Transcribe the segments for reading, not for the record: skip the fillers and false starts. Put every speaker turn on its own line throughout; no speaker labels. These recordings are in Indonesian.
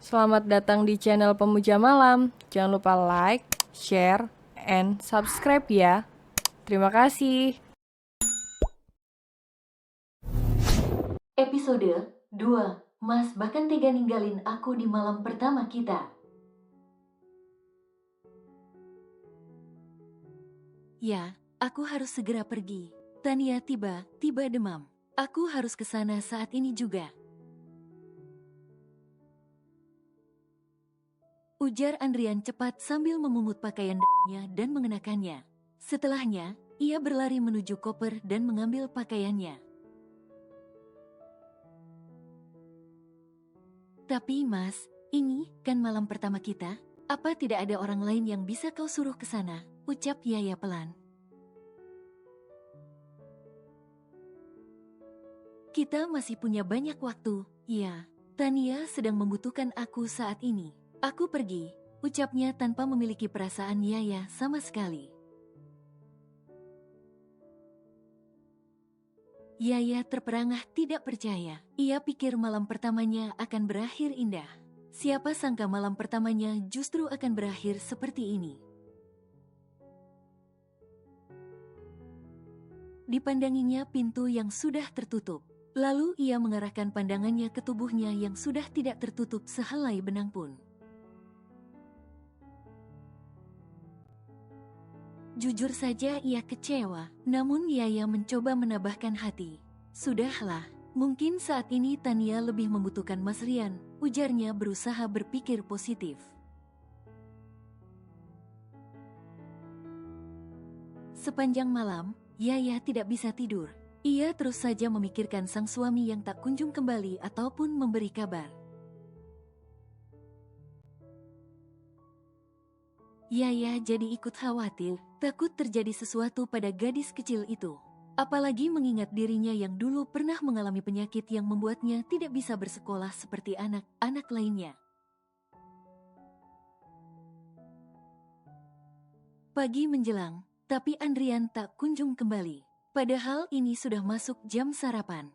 Selamat datang di channel Pemuja Malam. Jangan lupa like, share, and subscribe ya. Terima kasih.
Episode 2. Mas bahkan tega ninggalin aku di malam pertama kita. Ya, aku harus segera pergi. Tania tiba demam. Aku harus ke sana saat ini juga. Ujar Andrian cepat sambil memungut pakaian d***nya dan mengenakannya. Setelahnya, ia berlari menuju koper dan mengambil pakaiannya. Tapi mas, ini kan malam pertama kita. Apa tidak ada orang lain yang bisa kau suruh ke sana? Ucap Yaya pelan. Kita masih punya banyak waktu, ya. Tania sedang membutuhkan aku saat ini. Aku pergi, ucapnya tanpa memiliki perasaan Yaya sama sekali. Yaya terperangah tidak percaya. Ia pikir malam pertamanya akan berakhir indah. Siapa sangka malam pertamanya justru akan berakhir seperti ini. Dipandanginya pintu yang sudah tertutup. Lalu ia mengarahkan pandangannya ke tubuhnya yang sudah tidak tertutup sehelai benang pun. Jujur saja ia kecewa, namun Yaya mencoba menambahkan hati. Sudahlah, mungkin saat ini Tania lebih membutuhkan Mas Rian, ujarnya berusaha berpikir positif. Sepanjang malam, Yaya tidak bisa tidur. Ia terus saja memikirkan sang suami yang tak kunjung kembali ataupun memberi kabar. Yaya jadi ikut khawatir, takut terjadi sesuatu pada gadis kecil itu. Apalagi mengingat dirinya yang dulu pernah mengalami penyakit yang membuatnya tidak bisa bersekolah seperti anak-anak lainnya. Pagi menjelang, tapi Andrian tak kunjung kembali. Padahal ini sudah masuk jam sarapan.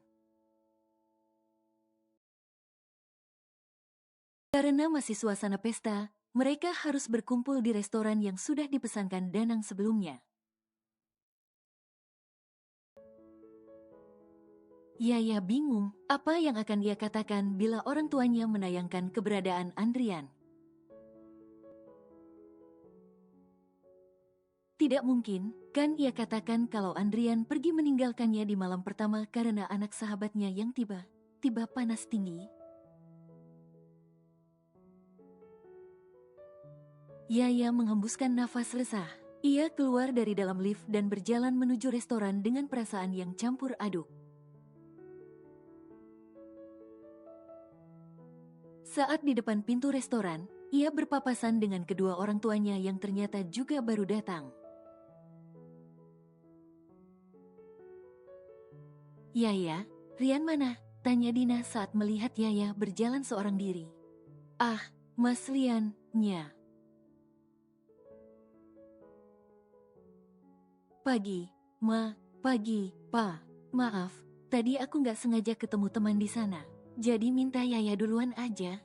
Karena masih suasana pesta, mereka harus berkumpul di restoran yang sudah dipesankan Danang sebelumnya. Yaya bingung apa yang akan ia katakan bila orang tuanya menayangkan keberadaan Andrian. Tidak mungkin, kan ia katakan kalau Andrian pergi meninggalkannya di malam pertama karena anak sahabatnya yang tiba panas tinggi. Yaya menghembuskan nafas resah. Ia keluar dari dalam lift dan berjalan menuju restoran dengan perasaan yang campur aduk. Saat di depan pintu restoran, ia berpapasan dengan kedua orang tuanya yang ternyata juga baru datang. Yaya, Rian mana? Tanya Dina saat melihat Yaya berjalan seorang diri. Ah, Mas Rian, nya. Pagi, Pa. Maaf, tadi aku nggak sengaja ketemu teman di sana. Jadi minta Yaya duluan aja.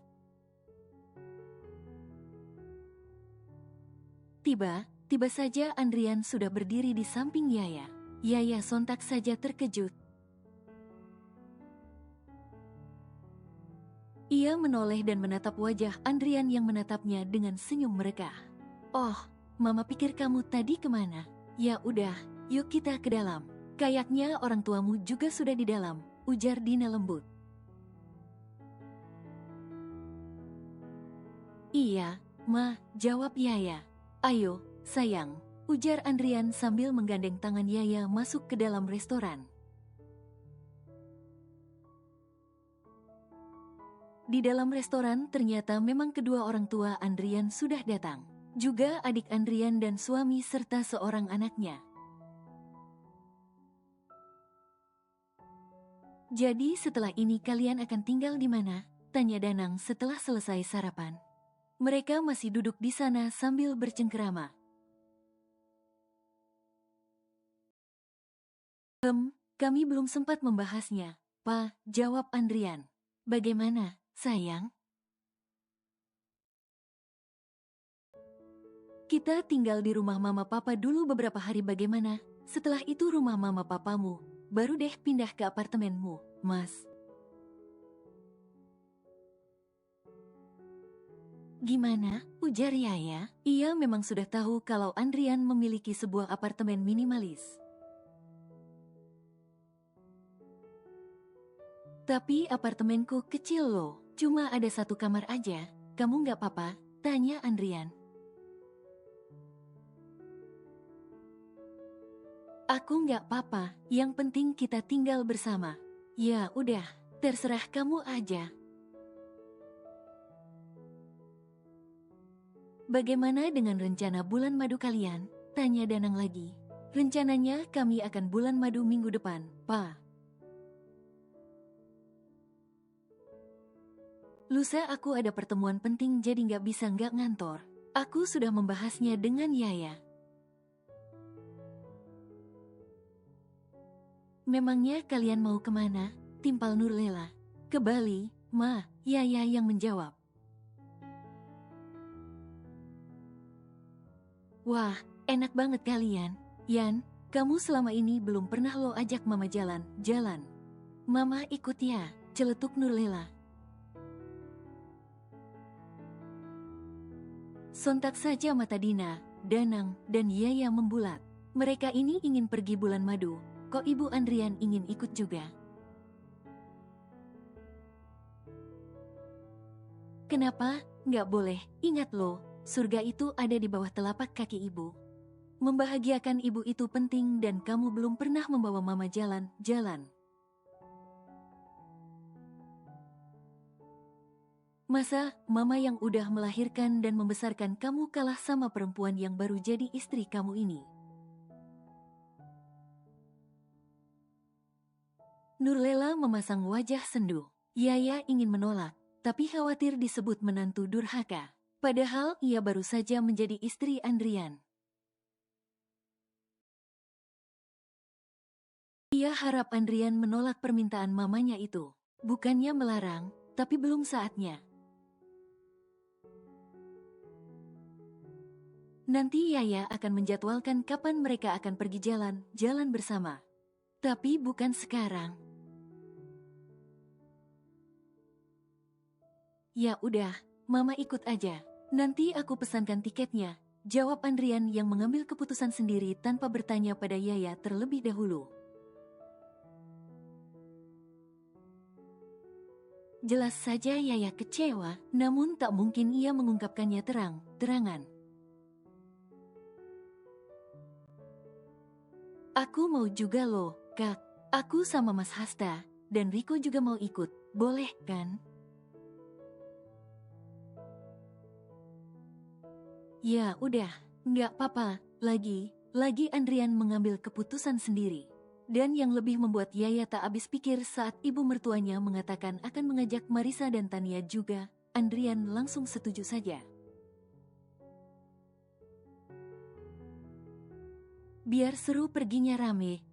Tiba saja Andrian sudah berdiri di samping Yaya. Yaya sontak saja terkejut. Ia menoleh dan menatap wajah Andrian yang menatapnya dengan senyum merekah. Oh, Mama pikir kamu tadi kemana? Ya udah, yuk kita ke dalam. Kayaknya orang tuamu juga sudah di dalam, ujar Dina lembut. Iya, Ma, jawab Yaya. Ayo, sayang, ujar Andrian sambil menggandeng tangan Yaya masuk ke dalam restoran. Di dalam restoran ternyata memang kedua orang tua Andrian sudah datang. Juga adik Andrian dan suami serta seorang anaknya. Jadi setelah ini kalian akan tinggal di mana? Tanya Danang setelah selesai sarapan. Mereka masih duduk di sana sambil bercengkerama. Kami belum sempat membahasnya, Pa, jawab Andrian. Bagaimana, sayang? Kita tinggal di rumah mama papa dulu beberapa hari bagaimana? Setelah itu rumah mama papamu, baru deh pindah ke apartemenmu, Mas. Gimana? Ujar Yaya. Ia memang sudah tahu kalau Andrian memiliki sebuah apartemen minimalis. Tapi apartemenku kecil loh, cuma ada 1 kamar aja. Kamu nggak apa-apa? Tanya Andrian. Aku nggak apa-apa, yang penting kita tinggal bersama. Ya udah, terserah kamu aja. Bagaimana dengan rencana bulan madu kalian? Tanya Danang lagi. Rencananya kami akan bulan madu minggu depan, Pa. Lusa aku ada pertemuan penting jadi nggak bisa nggak ngantor. Aku sudah membahasnya dengan Yaya. Memangnya kalian mau kemana? Timpal Nurlela. Ke Bali, Ma. Yaya yang menjawab. Wah, enak banget kalian. Yan, kamu selama ini belum pernah lo ajak Mama jalan. Mama ikut ya, celetuk Nurlela. Sontak saja mata Dina, Danang, dan Yaya membulat. Mereka ini ingin pergi bulan madu, kok Ibu Andrian ingin ikut juga? Kenapa? Nggak boleh, ingat loh, surga itu ada di bawah telapak kaki ibu. Membahagiakan ibu itu penting dan kamu belum pernah membawa mama jalan. Masa mama yang udah melahirkan dan membesarkan kamu kalah sama perempuan yang baru jadi istri kamu ini? Nurlela memasang wajah sendu. Yaya ingin menolak, tapi khawatir disebut menantu durhaka. Padahal ia baru saja menjadi istri Andrian. Ia harap Andrian menolak permintaan mamanya itu. Bukannya melarang, tapi belum saatnya. Nanti Yaya akan menjadwalkan kapan mereka akan pergi jalan bersama. Tapi bukan sekarang. Ya udah, Mama ikut aja. Nanti aku pesankan tiketnya. Jawab Andrian yang mengambil keputusan sendiri tanpa bertanya pada Yaya terlebih dahulu. Jelas saja Yaya kecewa, namun tak mungkin ia mengungkapkannya terang-terangan. Aku mau juga loh, Kak. Aku sama Mas Hasta, dan Riko juga mau ikut. Boleh kan? Ya udah, nggak apa-apa. Lagi Andrian mengambil keputusan sendiri. Dan yang lebih membuat Yaya tak habis pikir saat ibu mertuanya mengatakan akan mengajak Marisa dan Tania juga, Andrian langsung setuju saja. Biar seru perginya rame.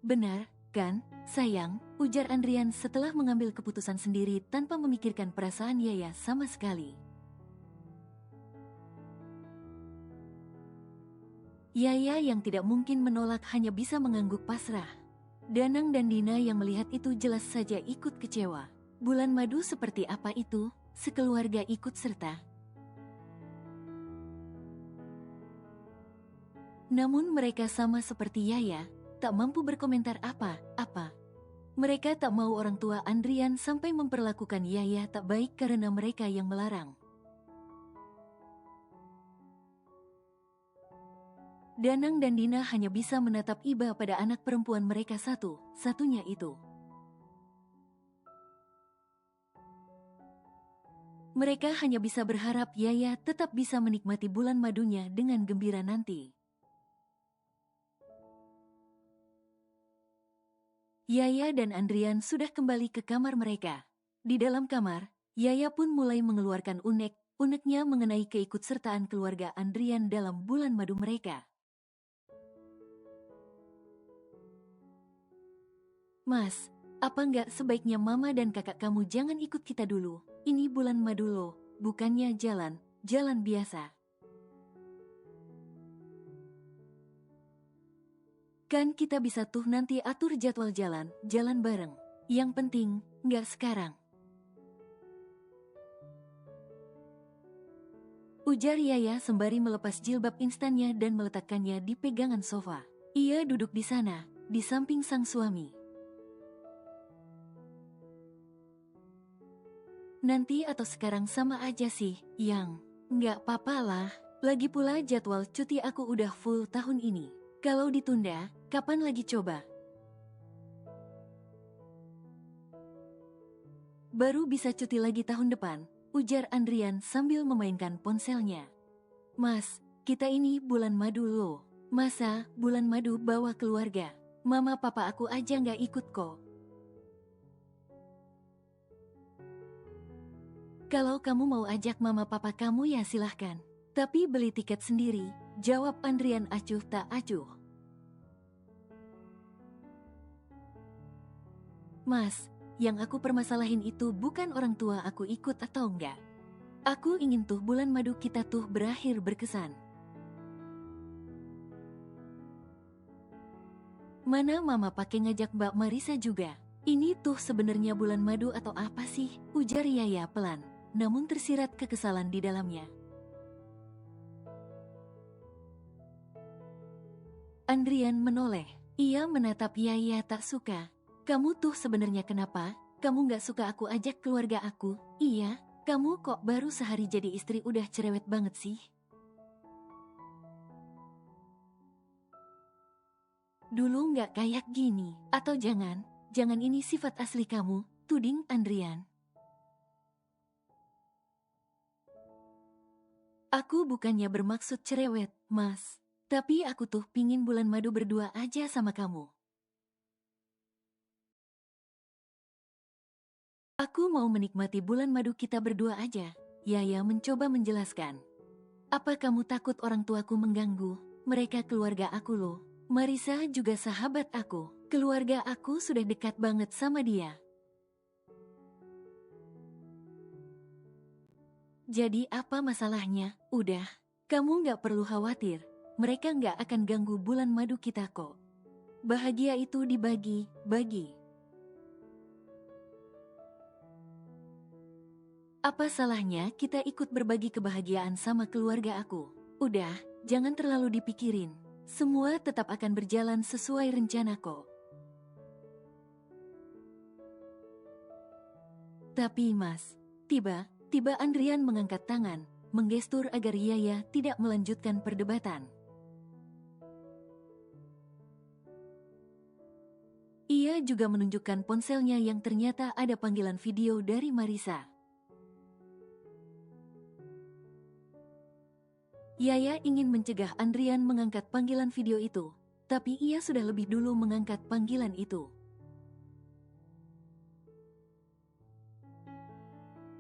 Benar, kan, sayang, ujar Andrian setelah mengambil keputusan sendiri tanpa memikirkan perasaan Yaya sama sekali. Yaya yang tidak mungkin menolak hanya bisa mengangguk pasrah. Danang dan Dina yang melihat itu jelas saja ikut kecewa. Bulan madu seperti apa itu? Sekeluarga ikut serta. Namun mereka sama seperti Yaya, tak mampu berkomentar apa-apa. Mereka tak mau orang tua Andrian sampai memperlakukan Yaya tak baik karena mereka yang melarang. Danang dan Dina hanya bisa menatap iba pada anak perempuan mereka satunya itu. Mereka hanya bisa berharap Yaya tetap bisa menikmati bulan madunya dengan gembira nanti. Yaya dan Andrian sudah kembali ke kamar mereka. Di dalam kamar, Yaya pun mulai mengeluarkan unek-uneknya mengenai keikutsertaan keluarga Andrian dalam bulan madu mereka. Mas, apa nggak sebaiknya mama dan kakak kamu jangan ikut kita dulu? Ini bulan madu loh, bukannya jalan biasa. Kan kita bisa tuh nanti atur jadwal jalan bareng. Yang penting, nggak sekarang. Ujar Yaya sembari melepas jilbab instannya dan meletakkannya di pegangan sofa. Ia duduk di sana, di samping sang suami. Nanti atau sekarang sama aja sih, Yang. Nggak apa-apa lah. Lagi pula jadwal cuti aku udah full tahun ini. Kalau ditunda, kapan lagi coba? Baru bisa cuti lagi tahun depan, ujar Andrian sambil memainkan ponselnya. Mas, kita ini bulan madu loh. Masa bulan madu bawa keluarga? Mama papa aku aja nggak ikut kok. Kalau kamu mau ajak mama papa kamu ya silahkan. Tapi beli tiket sendiri, jawab Andrian acuh tak acuh. Mas, yang aku permasalahin itu bukan orang tua aku ikut atau enggak. Aku ingin tuh bulan madu kita tuh berakhir berkesan. Mana mama pakai ngajak Mbak Marisa juga? Ini tuh sebenarnya bulan madu atau apa sih? Ujar Yaya pelan, namun tersirat kekesalan di dalamnya. Andrian menoleh. Ia menatap Yaya tak suka. Kamu tuh sebenarnya kenapa? Kamu gak suka aku ajak keluarga aku? Iya, kamu kok baru sehari jadi istri udah cerewet banget sih? Dulu gak kayak gini. Atau jangan ini sifat asli kamu, tuding Andrian. Aku bukannya bermaksud cerewet, Mas. Tapi aku tuh pingin bulan madu berdua aja sama kamu. Aku mau menikmati bulan madu kita berdua aja. Yaya mencoba menjelaskan. Apa kamu takut orang tuaku mengganggu? Mereka keluarga aku loh. Marisa juga sahabat aku. Keluarga aku sudah dekat banget sama dia. Jadi apa masalahnya? Udah, kamu gak perlu khawatir. Mereka gak akan ganggu bulan madu kita kok. Bahagia itu dibagi-bagi. Apa salahnya kita ikut berbagi kebahagiaan sama keluarga aku? Udah, jangan terlalu dipikirin. Semua tetap akan berjalan sesuai rencana kok. Tapi Mas, tiba Andrian mengangkat tangan, menggestur agar Yaya tidak melanjutkan perdebatan. Ia juga menunjukkan ponselnya yang ternyata ada panggilan video dari Marisa. Yaya ingin mencegah Andrian mengangkat panggilan video itu, tapi ia sudah lebih dulu mengangkat panggilan itu.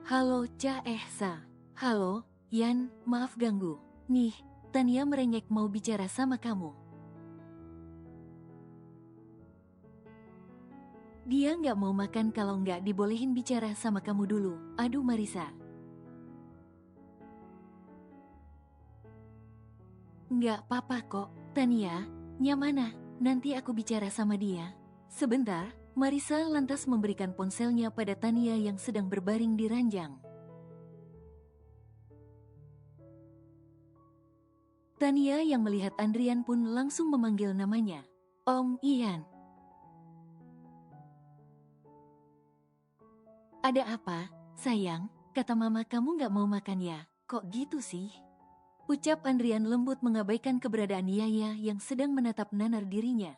Halo Ca Ehsa. Halo, Yan, maaf ganggu. Nih, Tania merengek mau bicara sama kamu. Dia nggak mau makan kalau nggak dibolehin bicara sama kamu dulu. Aduh Marisa. Nggak apa-apa kok, Tania. Nyamana, nanti aku bicara sama dia. Sebentar, Marisa lantas memberikan ponselnya pada Tania yang sedang berbaring di ranjang. Tania yang melihat Andrian pun langsung memanggil namanya. Om Ian. Ada apa, sayang? Kata mama kamu gak mau makan ya? Kok gitu sih? Ucap Andrian lembut mengabaikan keberadaan Yaya yang sedang menatap nanar dirinya.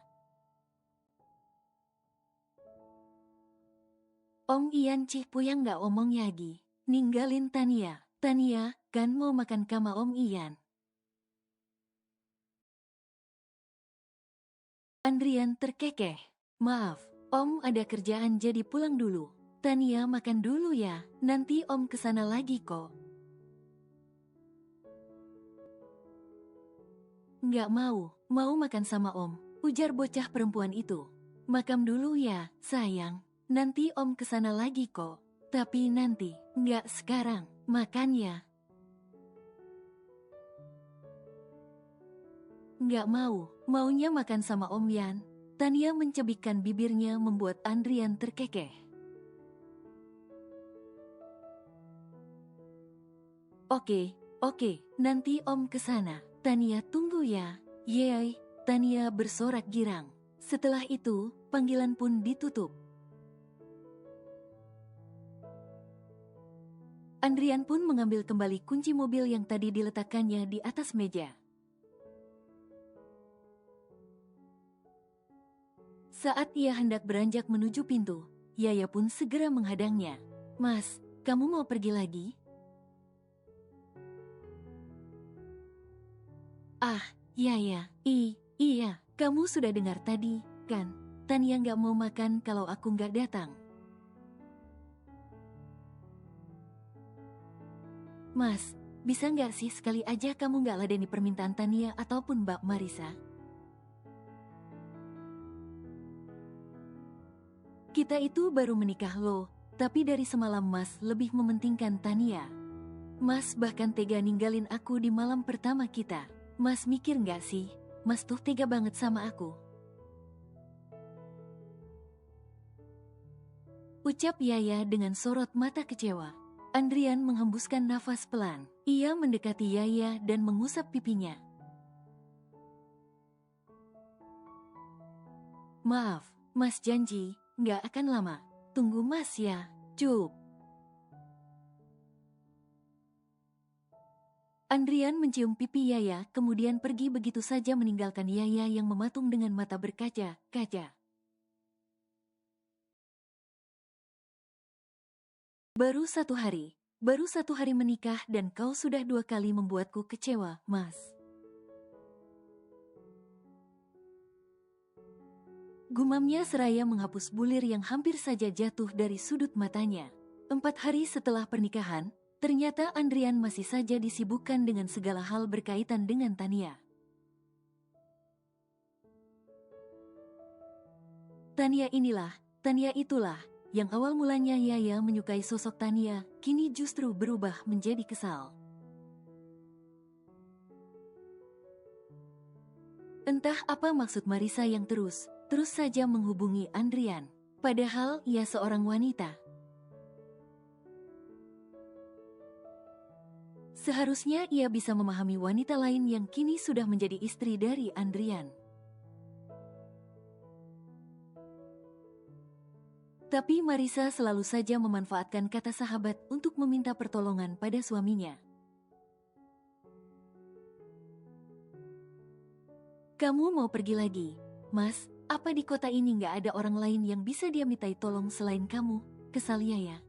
Om Ian Cipuyang gak omong lagi. Ninggalin Tania. Tania kan mau makan sama Om Ian. Andrian terkekeh. Maaf, Om ada kerjaan jadi pulang dulu. Tania makan dulu ya, nanti Om kesana lagi kok. Nggak mau makan sama Om, ujar bocah perempuan itu. Makam dulu ya, sayang, nanti Om kesana lagi kok. Tapi nanti, nggak sekarang, makan ya. Nggak mau, maunya makan sama Om Yan. Tania mencebikkan bibirnya membuat Andrian terkekeh. Oke, nanti Om kesana. Tania tunggu ya. Yeay, Tania bersorak girang. Setelah itu, panggilan pun ditutup. Andrian pun mengambil kembali kunci mobil yang tadi diletakkannya di atas meja. Saat ia hendak beranjak menuju pintu, Yaya pun segera menghadangnya. Mas, kamu mau pergi lagi? Ah, Yaya, iya, kamu sudah dengar tadi, kan? Tania nggak mau makan kalau aku nggak datang. Mas, bisa nggak sih sekali aja kamu nggak ladeni permintaan Tania ataupun Mbak Marisa? Kita itu baru menikah loh, tapi dari semalam Mas lebih mementingkan Tania. Mas bahkan tega ninggalin aku di malam pertama kita. Mas mikir nggak sih, Mas tuh tega banget sama aku. Ucap Yaya dengan sorot mata kecewa. Andrian menghembuskan nafas pelan. Ia mendekati Yaya dan mengusap pipinya. Maaf, Mas janji, nggak akan lama. Tunggu Mas ya, Cup. Andrian mencium pipi Yaya, kemudian pergi begitu saja meninggalkan Yaya yang mematung dengan mata berkaca-kaca. Baru satu hari menikah dan kau sudah 2 kali membuatku kecewa, Mas. Gumamnya seraya menghapus bulir yang hampir saja jatuh dari sudut matanya. 4 hari setelah pernikahan, ternyata Andrian masih saja disibukkan dengan segala hal berkaitan dengan Tania. Tania inilah, Tania itulah, yang awal mulanya Yaya menyukai sosok Tania, kini justru berubah menjadi kesal. Entah apa maksud Marisa yang terus saja menghubungi Andrian. Padahal ia seorang wanita. Seharusnya ia bisa memahami wanita lain yang kini sudah menjadi istri dari Andrian. Tapi Marisa selalu saja memanfaatkan kata sahabat untuk meminta pertolongan pada suaminya. Kamu mau pergi lagi? Mas, apa di kota ini nggak ada orang lain yang bisa dia mintai tolong selain kamu? Kesal ya?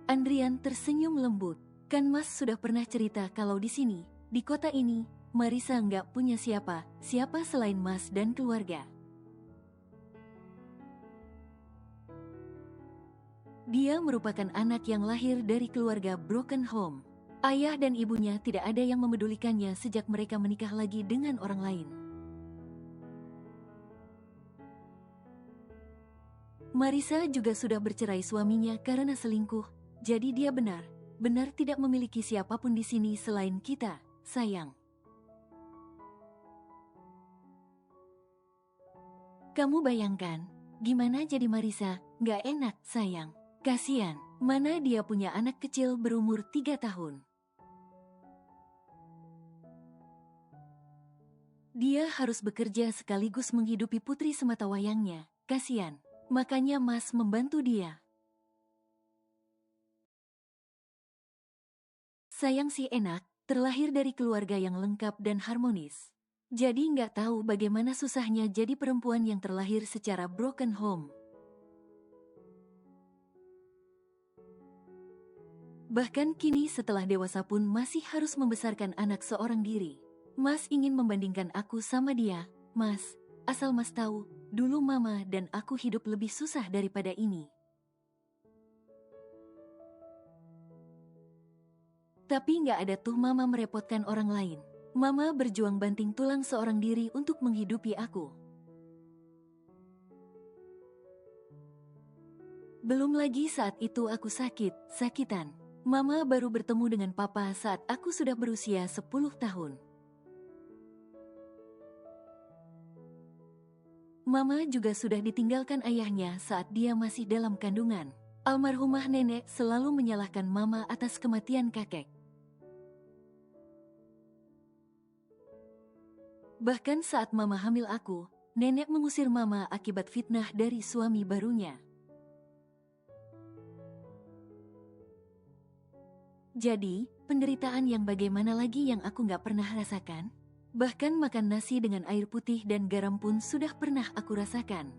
Andrian tersenyum lembut. Kan Mas sudah pernah cerita kalau di sini, di kota ini, Marisa nggak punya siapa selain Mas dan keluarga. Dia merupakan anak yang lahir dari keluarga broken home. Ayah dan ibunya tidak ada yang memedulikannya sejak mereka menikah lagi dengan orang lain. Marisa juga sudah bercerai suaminya karena selingkuh, jadi dia benar tidak memiliki siapapun di sini selain kita, sayang. Kamu bayangkan, gimana jadi Marisa, nggak enak, sayang. Kasian, mana dia punya anak kecil berumur 3 tahun. Dia harus bekerja sekaligus menghidupi putri sematawayangnya, kasian. Makanya Mas membantu dia. Sayang sih enak, terlahir dari keluarga yang lengkap dan harmonis. Jadi nggak tahu bagaimana susahnya jadi perempuan yang terlahir secara broken home. Bahkan kini setelah dewasa pun masih harus membesarkan anak seorang diri. Mas ingin membandingkan aku sama dia. Mas, asal Mas tahu, dulu Mama dan aku hidup lebih susah daripada ini. Tapi nggak ada tuh Mama merepotkan orang lain. Mama berjuang banting tulang seorang diri untuk menghidupi aku. Belum lagi saat itu aku sakitan. Mama baru bertemu dengan papa saat aku sudah berusia 10 tahun. Mama juga sudah ditinggalkan ayahnya saat dia masih dalam kandungan. Almarhumah nenek selalu menyalahkan mama atas kematian kakek. Bahkan saat mama hamil aku, nenek mengusir mama akibat fitnah dari suami barunya. Jadi, penderitaan yang bagaimana lagi yang aku gak pernah rasakan? Bahkan makan nasi dengan air putih dan garam pun sudah pernah aku rasakan.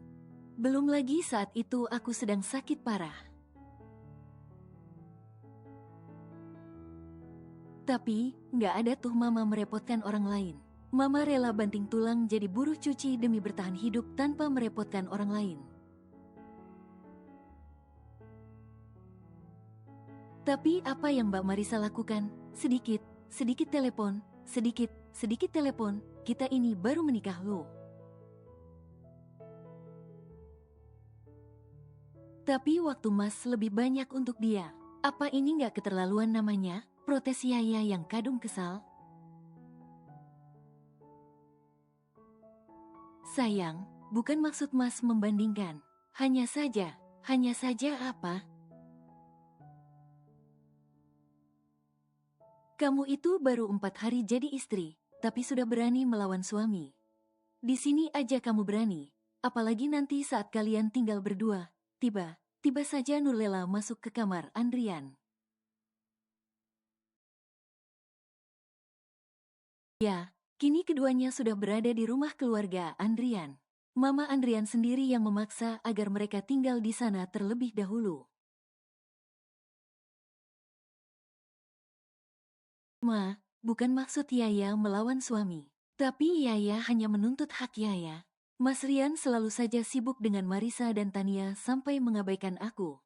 Belum lagi saat itu aku sedang sakit parah. Tapi, gak ada tuh mama merepotkan orang lain. Mama rela banting tulang jadi buruh cuci demi bertahan hidup tanpa merepotkan orang lain. Tapi apa yang Mbak Marisa lakukan? Sedikit telepon, sedikit telepon, kita ini baru menikah loh. Tapi waktu Mas lebih banyak untuk dia. Apa ini gak keterlaluan namanya? Protes Yaya yang kadung kesal. Sayang, bukan maksud Mas membandingkan. Hanya saja apa? Kamu itu baru 4 hari jadi istri, tapi sudah berani melawan suami. Di sini aja kamu berani, apalagi nanti saat kalian tinggal berdua. Tiba saja Nurlela masuk ke kamar Andrian. Ya, kini keduanya sudah berada di rumah keluarga Andrian. Mama Andrian sendiri yang memaksa agar mereka tinggal di sana terlebih dahulu. Ma, bukan maksud Yaya melawan suami. Tapi Yaya hanya menuntut hak Yaya. Mas Rian selalu saja sibuk dengan Marisa dan Tania sampai mengabaikan aku.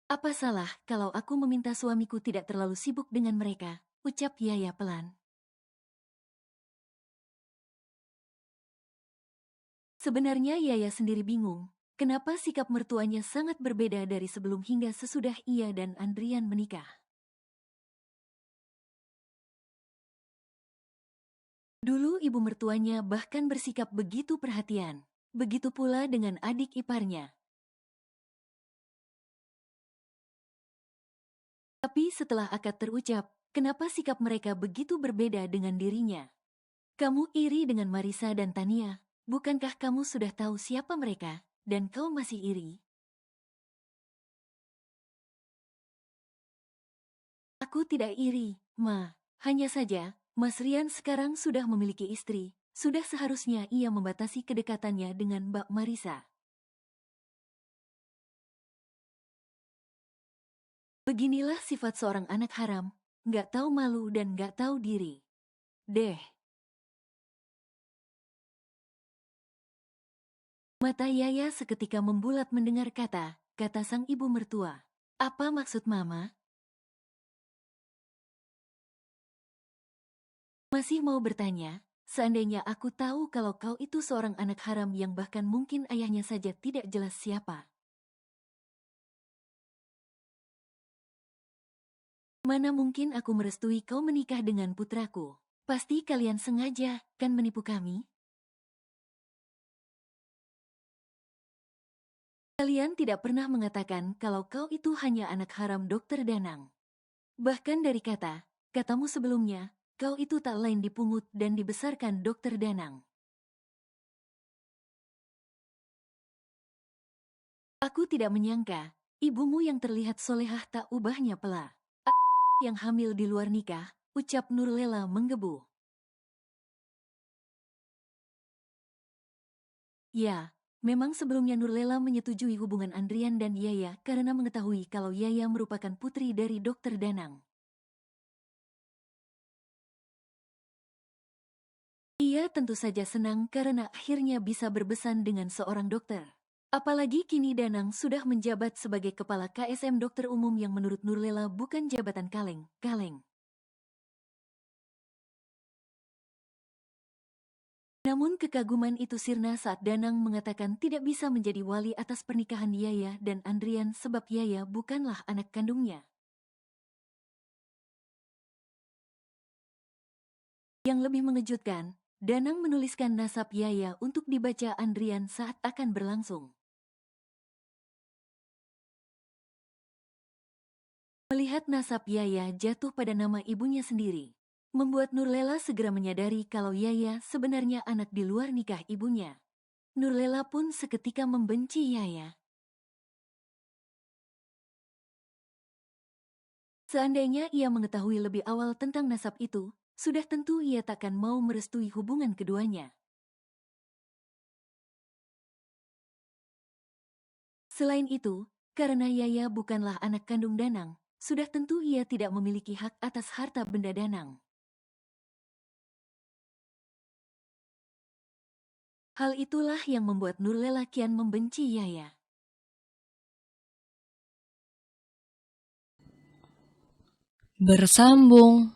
Apa salah kalau aku meminta suamiku tidak terlalu sibuk dengan mereka? Ucap Yaya pelan. Sebenarnya Yaya sendiri bingung. Kenapa sikap mertuanya sangat berbeda dari sebelum hingga sesudah ia dan Andrian menikah. Dulu ibu mertuanya bahkan bersikap begitu perhatian. Begitu pula dengan adik iparnya. Tapi setelah akad terucap, kenapa sikap mereka begitu berbeda dengan dirinya? Kamu iri dengan Marisa dan Tania. Bukankah kamu sudah tahu siapa mereka, dan kau masih iri? Aku tidak iri, Ma. Hanya saja, Mas Rian sekarang sudah memiliki istri. Sudah seharusnya ia membatasi kedekatannya dengan Mbak Marisa. Beginilah sifat seorang anak haram, nggak tahu malu dan nggak tahu diri. Deh. Mata Yaya seketika membulat mendengar kata sang ibu mertua. Apa maksud Mama? Masih mau bertanya, seandainya aku tahu kalau kau itu seorang anak haram yang bahkan mungkin ayahnya saja tidak jelas siapa. Mana mungkin aku merestui kau menikah dengan putraku? Pasti kalian sengaja, kan menipu kami? Kalian tidak pernah mengatakan kalau kau itu hanya anak haram Dokter Danang. Bahkan dari katamu sebelumnya, kau itu tak lain dipungut dan dibesarkan Dokter Danang. Aku tidak menyangka, ibumu yang terlihat solehah tak ubahnya pela. Yang hamil di luar nikah, ucap Nurlela menggebu. Ya, memang sebelumnya Nurlela menyetujui hubungan Andrian dan Yaya karena mengetahui kalau Yaya merupakan putri dari Dokter Danang. Ia tentu saja senang karena akhirnya bisa berbesan dengan seorang dokter. Apalagi kini Danang sudah menjabat sebagai kepala KSM Dokter Umum yang menurut Nurlela bukan jabatan kaleng. Namun kekaguman itu sirna saat Danang mengatakan tidak bisa menjadi wali atas pernikahan Yaya dan Andrian sebab Yaya bukanlah anak kandungnya. Yang lebih mengejutkan, Danang menuliskan nasab Yaya untuk dibaca Andrian saat akan berlangsung. Melihat nasab Yaya jatuh pada nama ibunya sendiri, membuat Nurlela segera menyadari kalau Yaya sebenarnya anak di luar nikah ibunya. Nurlela pun seketika membenci Yaya. Seandainya ia mengetahui lebih awal tentang nasab itu, sudah tentu ia takkan mau merestui hubungan keduanya. Selain itu, karena Yaya bukanlah anak kandung Danang, sudah tentu ia tidak memiliki hak atas harta benda Danang. Hal itulah yang membuat Nurlela kian membenci Yaya.
Bersambung.